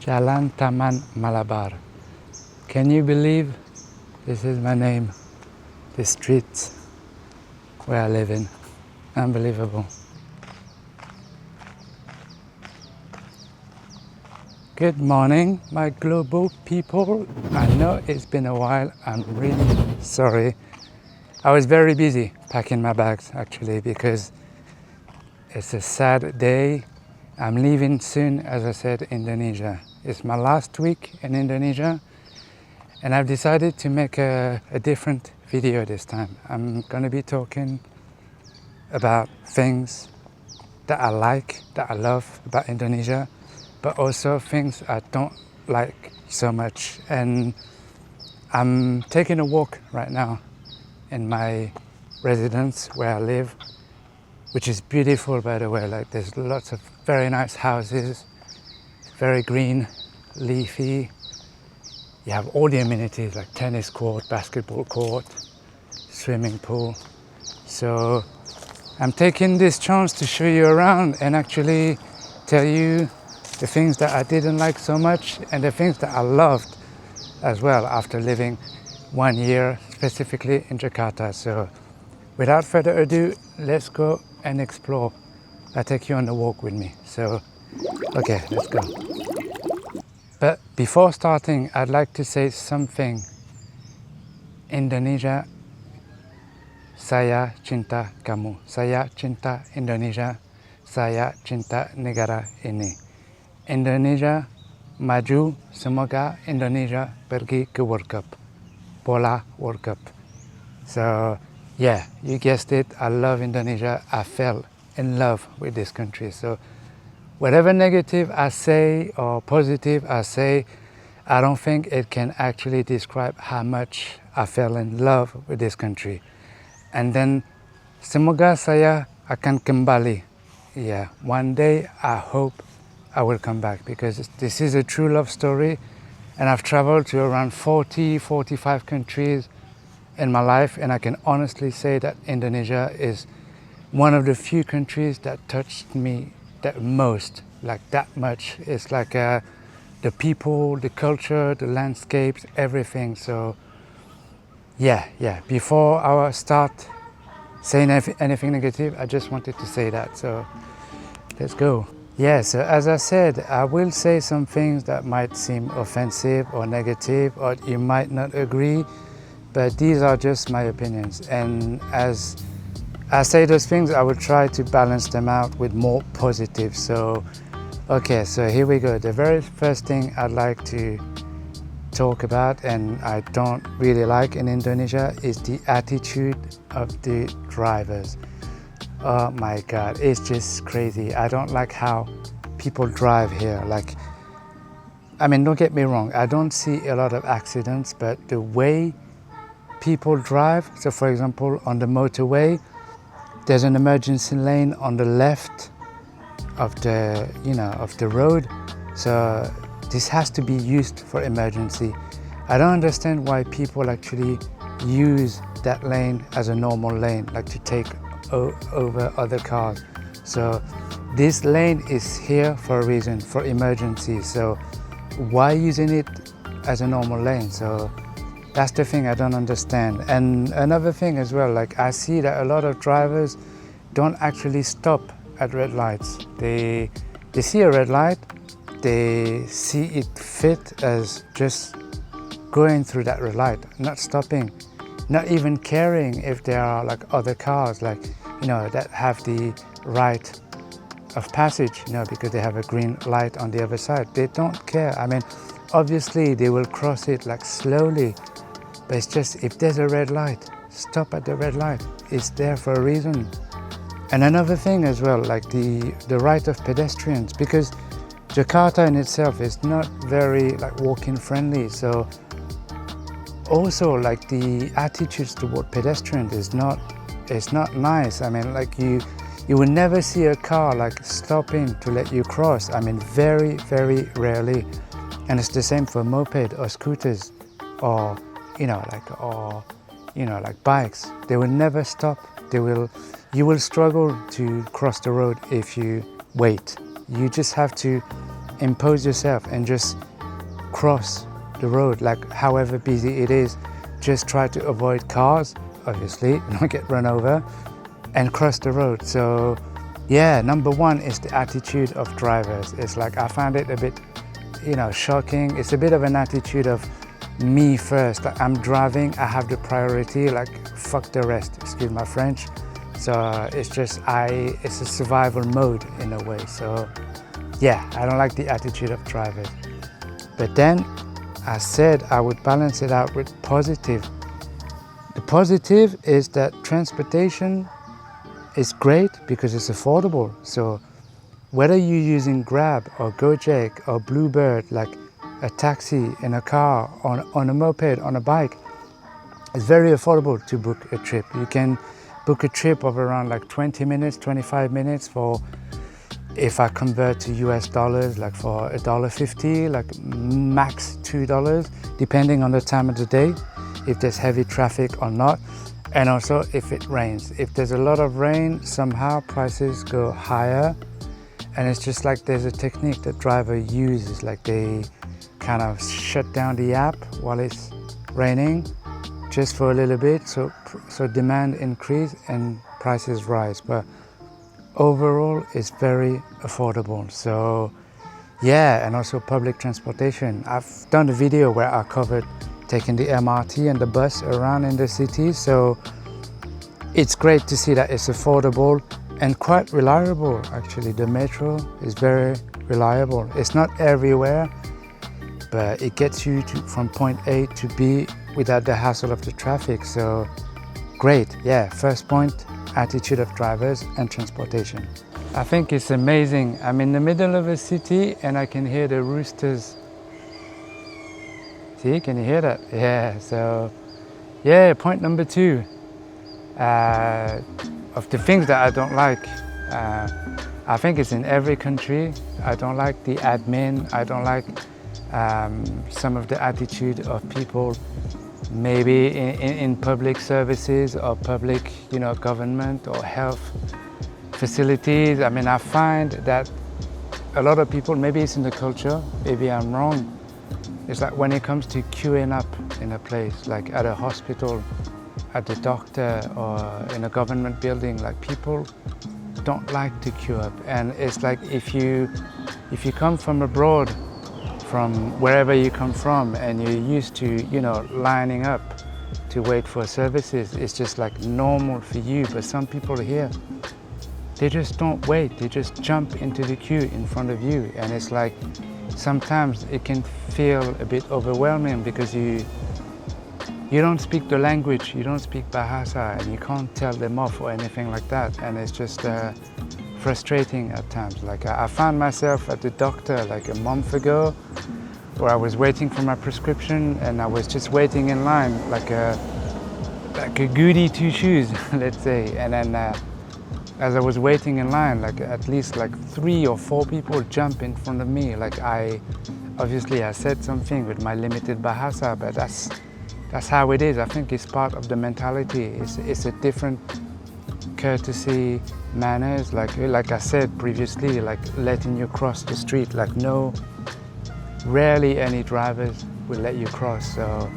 Jalan Taman Malabar. Can you believe this is my name? The street where I live in. Unbelievable. Good morning, my global people. I know it's been a while. I'm really sorry. I was very busy packing my bags actually because it's a sad day. I'm leaving soon, as I said, Indonesia. It's my last week in Indonesia and I've decided to make a different video this time. I'm going to be talking about things that I like, that I love about Indonesia, but also things I don't like so much. And I'm taking a walk right now in my residence where I live, which is beautiful, by the way. Like, there's lots of very nice houses, very green, leafy. You have all the amenities like tennis court, basketball court, swimming pool. So I'm taking this chance to show you around and actually tell you the things that I didn't like so much and the things that I loved as well after living 1 year specifically in Jakarta. So without further ado, let's go and explore. I'll take you on a walk with me. So, okay, let's go. But before starting, I'd like to say something. Indonesia, saya cinta kamu. Saya cinta Indonesia. Saya cinta negara ini. Indonesia maju, semoga Indonesia pergi ke World Cup. Bola World Cup. So, yeah, you guessed it. I love Indonesia. I fell in love with this country. So whatever negative I say or positive I say, I don't think it can actually describe how much I fell in love with this country. And then, semoga saya akan kembali. Yeah, one day I hope I will come back because this is a true love story. And I've traveled to around 45 countries in my life, and I can honestly say that Indonesia is one of the few countries that touched me that most, like that much. It's like the people, the culture, the landscapes, everything. So yeah, before I start saying anything negative, I just wanted to say that. So let's go. Yeah, so as I said, I will say some things that might seem offensive or negative, or you might not agree, but these are just my opinions. And as I say those things, I will try to balance them out with more positive. So, okay, so here we go. The very first thing I'd like to talk about, and I don't really like in Indonesia, is the attitude of the drivers. Oh my God, it's just crazy. I don't like how people drive here. Like, I mean, don't get me wrong, I don't see a lot of accidents, but the way people drive, so for example, on the motorway, there's an emergency lane on the left of the, of the road. So this has to be used for emergency. I don't understand why people actually use that lane as a normal lane, like to take over other cars. So this lane is here for a reason, for emergency. So why using it as a normal lane? So that's the thing I don't understand. And another thing as well, like I see that a lot of drivers don't actually stop at red lights. They see a red light, they see it fit as just going through that red light, not stopping, not even caring if there are like other cars, like, that have the right of passage, because they have a green light on the other side. They don't care. I mean, obviously they will cross it like slowly, but it's just, if there's a red light, stop at the red light. It's there for a reason. And another thing as well, like the right of pedestrians, because Jakarta in itself is not very like walking friendly. So also like the attitudes toward pedestrians is not nice. I mean, like you will never see a car like stopping to let you cross. I mean, very, very rarely. And it's the same for moped or scooters or, like bikes. They will never stop. You will struggle to cross the road if you wait. You just have to impose yourself and just cross the road, like however busy it is. Just try to avoid cars, obviously, not get run over, and cross the road. So yeah, number one is the attitude of drivers. It's like I find it a bit, shocking. It's a bit of an attitude of me first. Like I'm driving, I have the priority, like fuck the rest, excuse my French. So it's just, it's a survival mode in a way. So yeah, I don't like the attitude of drivers. But then I said I would balance it out with positive. The positive is that transportation is great because it's affordable. So whether you're using Grab or Gojek or Bluebird, like a taxi in a car, on a moped, on a bike, it's very affordable to book a trip. You can book a trip of around like 20 minutes, 25 minutes for, if I convert to US dollars, like for $1.50, like max $2, depending on the time of the day, if there's heavy traffic or not, and also if it rains. If there's a lot of rain, somehow prices go higher, and it's just like there's a technique that driver uses, like they kind of shut down the app while it's raining, just for a little bit, so demand increase and prices rise. But overall, it's very affordable. So yeah, and also public transportation. I've done a video where I covered taking the MRT and the bus around in the city. So it's great to see that it's affordable and quite reliable. Actually, the metro is very reliable. It's not everywhere, but it gets you from point A to B without the hassle of the traffic. So great. Yeah, first point, attitude of drivers and transportation. I think it's amazing. I'm in the middle of a city and I can hear the roosters. See, can you hear that? Yeah, so yeah, point number two. Of the things that I don't like, I think it's in every country. I don't like the admin. I don't like some of the attitude of people, maybe in public services or public, government or health facilities. I mean, I find that a lot of people, maybe it's in the culture, maybe I'm wrong. It's like when it comes to queuing up in a place, like at a hospital, at the doctor, or in a government building, like people don't like to queue up. And it's like if you come from abroad, from wherever you come from, and you're used to, lining up to wait for services, it's just like normal for you. But some people here, they just don't wait. They just jump into the queue in front of you. And it's like, sometimes it can feel a bit overwhelming because you don't speak the language, you don't speak Bahasa, and you can't tell them off or anything like that. And it's just frustrating at times. Like I found myself at the doctor like a month ago, where I was waiting for my prescription, and I was just waiting in line like a goody two shoes, let's say. And then as I was waiting in line, like at least like 3 or 4 people jump in front of me. Like obviously I said something with my limited Bahasa, but that's how it is. I think it's part of the mentality. It's a different courtesy, manners. Like I said previously, like letting you cross the street. Like rarely any drivers will let you cross. So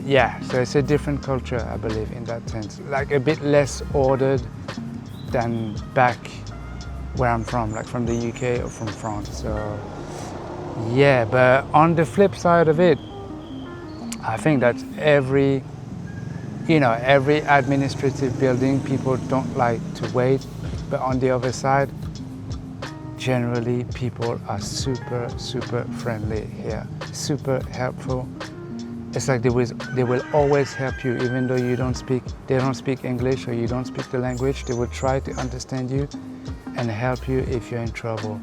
yeah, so it's a different culture, I believe, in that sense. Like a bit less ordered than back where I'm from, like from the UK or from France. So yeah, but on the flip side of it, I think that every administrative building, people don't like to wait. But on the other side, generally people are super, super friendly here, super helpful. It's like they will always help you, even though they don't speak English or you don't speak the language. They will try to understand you and help you if you're in trouble.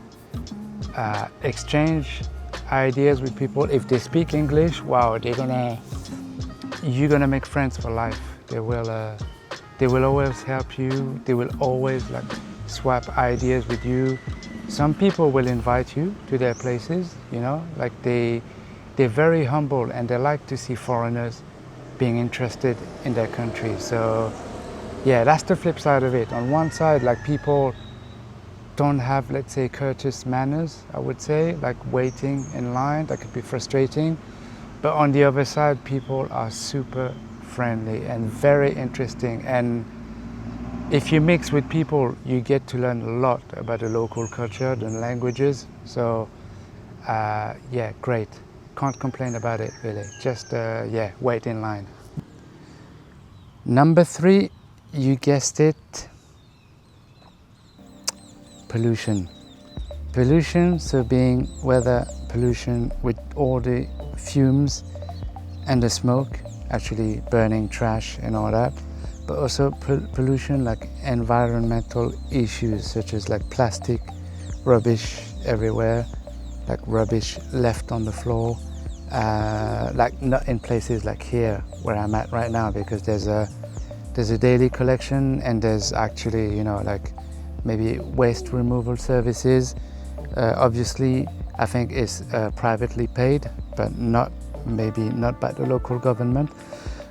Exchange ideas with people. If they speak English, wow, you're gonna make friends for life. They will always help you. They will always like swap ideas with you. Some people will invite you to their places, like they're very humble and they like to see foreigners being interested in their country. So yeah, that's the flip side of it. On one side, like people don't have, let's say, courteous manners, I would say, like waiting in line. That could be frustrating. But on the other side, people are super friendly and very interesting. And if you mix with people, you get to learn a lot about the local culture, the languages. So, yeah, great. Can't complain about it, really. Just, yeah, wait in line. Number 3, you guessed it, pollution. Pollution, so being weather pollution with all the fumes and the smoke, actually burning trash and all that, but also pollution like environmental issues such as like plastic, rubbish everywhere, like rubbish left on the floor, like not in places like here where I'm at right now, because there's a daily collection and there's actually, you know, like maybe waste removal services. Obviously, I think it's privately paid, but maybe not by the local government.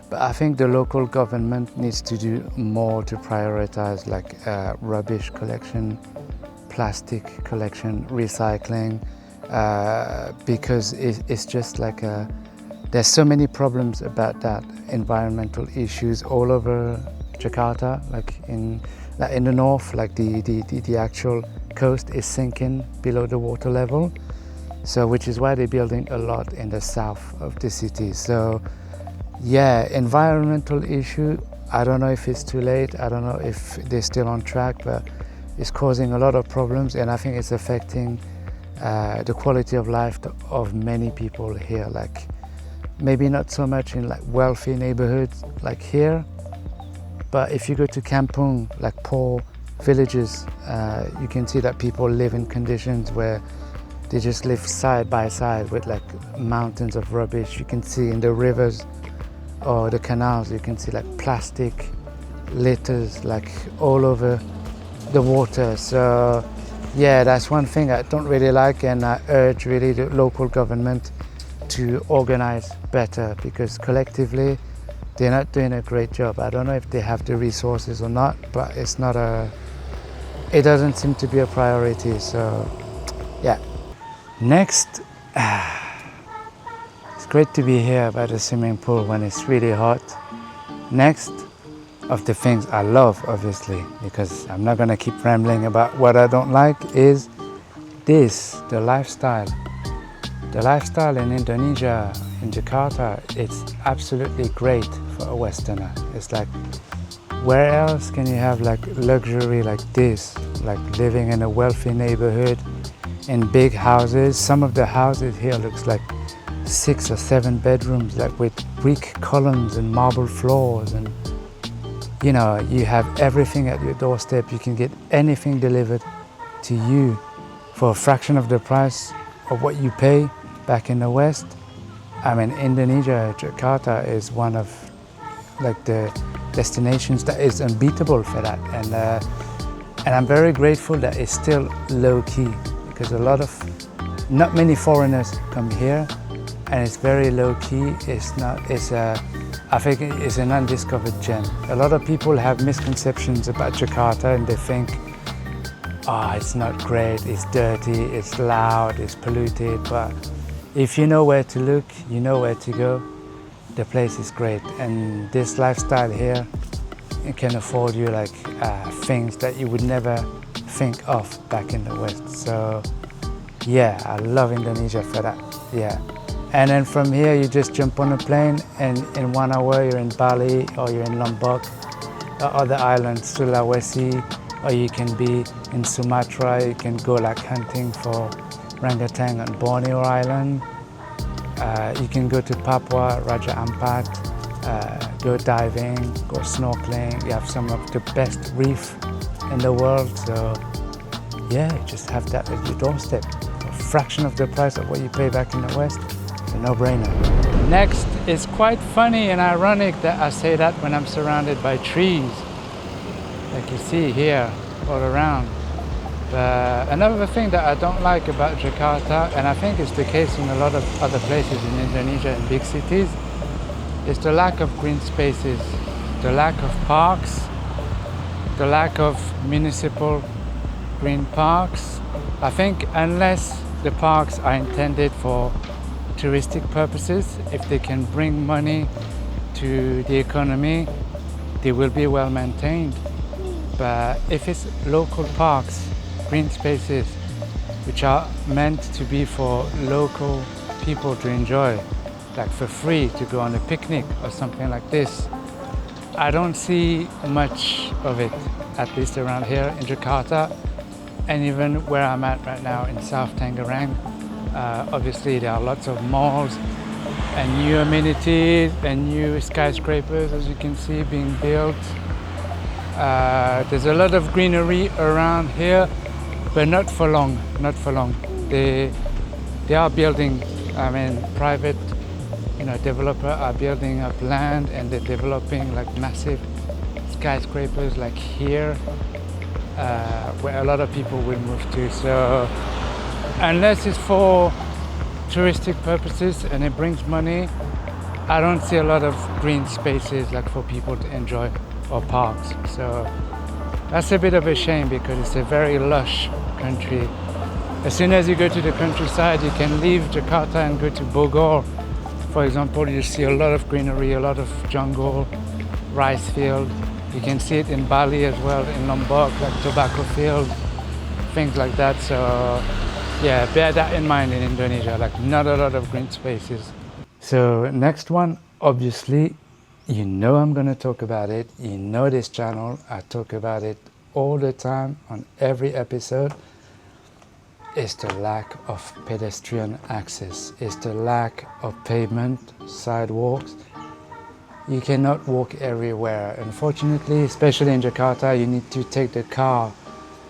But I think the local government needs to do more to prioritize like rubbish collection, plastic collection, recycling, because it's just like there's so many problems about that, environmental issues all over Jakarta, like in the north, like the actual coast is sinking below the water level. So which is why they're building a lot in the south of the city. So yeah, environmental issue, I don't know if it's too late, I don't know if they're still on track, but it's causing a lot of problems, and I think it's affecting the quality of life of many people here. Like maybe not so much in like wealthy neighborhoods like here, but if you go to Kampung, like poor villages, you can see that people live in conditions where they just live side by side with like mountains of rubbish. You can see in the rivers or the canals, you can see like plastic litters like all over the water. So yeah, that's one thing I don't really like, and I urge really the local government to organize better, because collectively they're not doing a great job. I don't know if they have the resources or not, but it doesn't seem to be a priority. So yeah. Next, it's great to be here by the swimming pool when it's really hot. Next of the things I love, obviously, because I'm not gonna keep rambling about what I don't like, is this, the lifestyle. The lifestyle in Indonesia, in Jakarta, it's absolutely great for a Westerner. It's like, where else can you have like luxury like this? Like living in a wealthy neighborhood, in big houses. Some of the houses here looks like 6 or 7 bedrooms, like with brick columns and marble floors, and you know, you have everything at your doorstep. You can get anything delivered to you for a fraction of the price of what you pay back in the West. I mean, Indonesia, Jakarta is one of like the destinations that is unbeatable for that, and I'm very grateful that it's still low key, because not many foreigners come here, and it's very low key. I think it's an undiscovered gem. A lot of people have misconceptions about Jakarta, and they think, oh, it's not great, it's dirty, it's loud, it's polluted. But if you know where to look, you know where to go, the place is great. And this lifestyle here, it can afford you like things that you would never think of back in the West. So yeah, I love Indonesia for that. Yeah. And then from here you just jump on a plane, and in 1 hour you're in Bali, or you're in Lombok, or other islands, Sulawesi, or you can be in Sumatra. You can go like hunting for orangutan on Borneo Island. You can go to Papua, Raja Ampat, go diving, go snorkeling. You have some of the best reef in the world. So yeah, you just have that at your doorstep. A fraction of the price of what you pay back in the West. It's a no-brainer. Next, it's quite funny and ironic that I say that when I'm surrounded by trees, like you see here all around. Another thing that I don't like about Jakarta, and I think it's the case in a lot of other places in Indonesia and big cities, is the lack of green spaces, the lack of parks, the lack of municipal green parks. I think unless the parks are intended for touristic purposes, if they can bring money to the economy, they will be well maintained. But if it's local parks, green spaces, which are meant to be for local people to enjoy, like for free to go on a picnic or something like this, I don't see much of it, at least around here in Jakarta, and even where I'm at right now in South Tangerang. Obviously there are lots of malls and new amenities and new skyscrapers, as you can see, being built. There's a lot of greenery around here, but not for long, not for long. They are building, private developer are building up land, and they're developing like massive skyscrapers like here, where a lot of people will move to. So unless it's for touristic purposes and it brings money, I don't see a lot of green spaces like for people to enjoy, or parks. So that's a bit of a shame, because it's a very lush country. As soon as you go to the countryside, you can leave Jakarta and go to Bogor, for example. You see a lot of greenery, a lot of jungle, rice field. You can see it in Bali as well, in Lombok, like tobacco field, things like that. So yeah, bear that in mind in Indonesia, like not a lot of green spaces. So next one, obviously, you know I'm going to talk about it. You know this channel, I talk about it all the time on every episode. Is the lack of pedestrian access, is the lack of pavement, sidewalks. You cannot walk everywhere. Unfortunately, especially in Jakarta, you need to take the car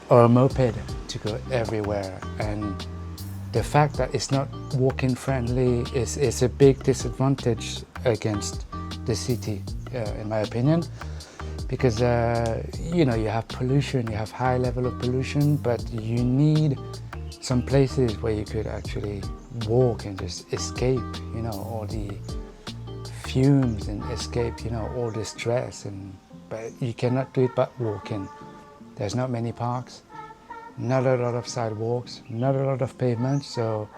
or a moped to go everywhere. And the fact that it's not walking friendly is a big disadvantage against the city, in my opinion. Because you have pollution, you have high level of pollution, but you need some places where you could actually walk and just escape, all the fumes, and escape, all the stress. But you cannot do it by walking. There's not many parks, not a lot of sidewalks, not a lot of pavement. So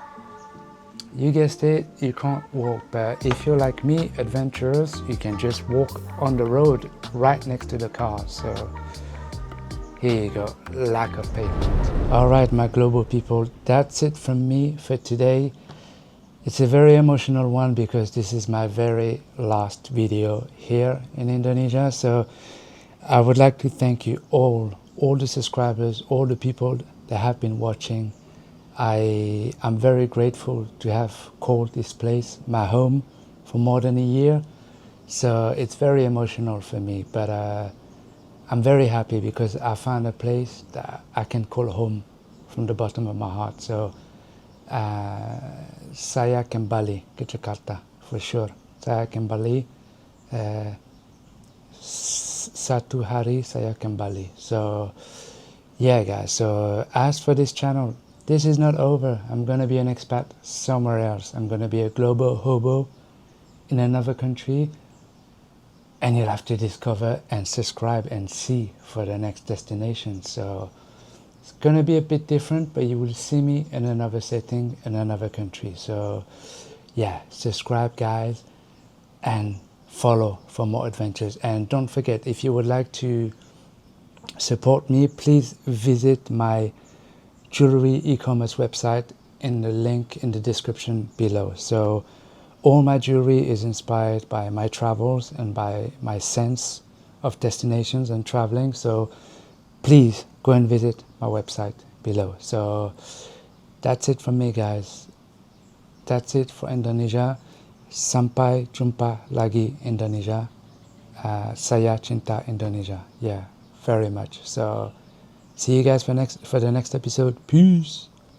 you guessed it, you can't walk. But if you're like me, adventurous, you can just walk on the road right next to the car. So here you go, lack of pavement. All right, my global people, that's it from me for today. It's a very emotional one, because this is my very last video here in Indonesia. So I would like to thank you all the subscribers, all the people that have been watching. I'm very grateful to have called this place my home for more than a year. So it's very emotional for me, but I'm very happy because I found a place that I can call home from the bottom of my heart. So saya kembali ke Jakarta for sure. Saya kembali, satu hari saya kembali. So yeah guys, so as for this channel, this is not over. I'm gonna be an expat somewhere else. I'm gonna be a global hobo in another country, and you'll have to discover and subscribe and see for the next destination. So it's gonna be a bit different, but you will see me in another setting, in another country. So yeah, subscribe guys, and follow for more adventures. And don't forget, if you would like to support me, please visit my jewelry e-commerce website in the link in the description below. So all my jewelry is inspired by my travels and by my sense of destinations and traveling. So please go and visit my website below. So that's it from me guys. That's it for Indonesia. Sampai jumpa lagi Indonesia. Saya cinta Indonesia. Yeah, very much. So see you guys for the next episode. Peace.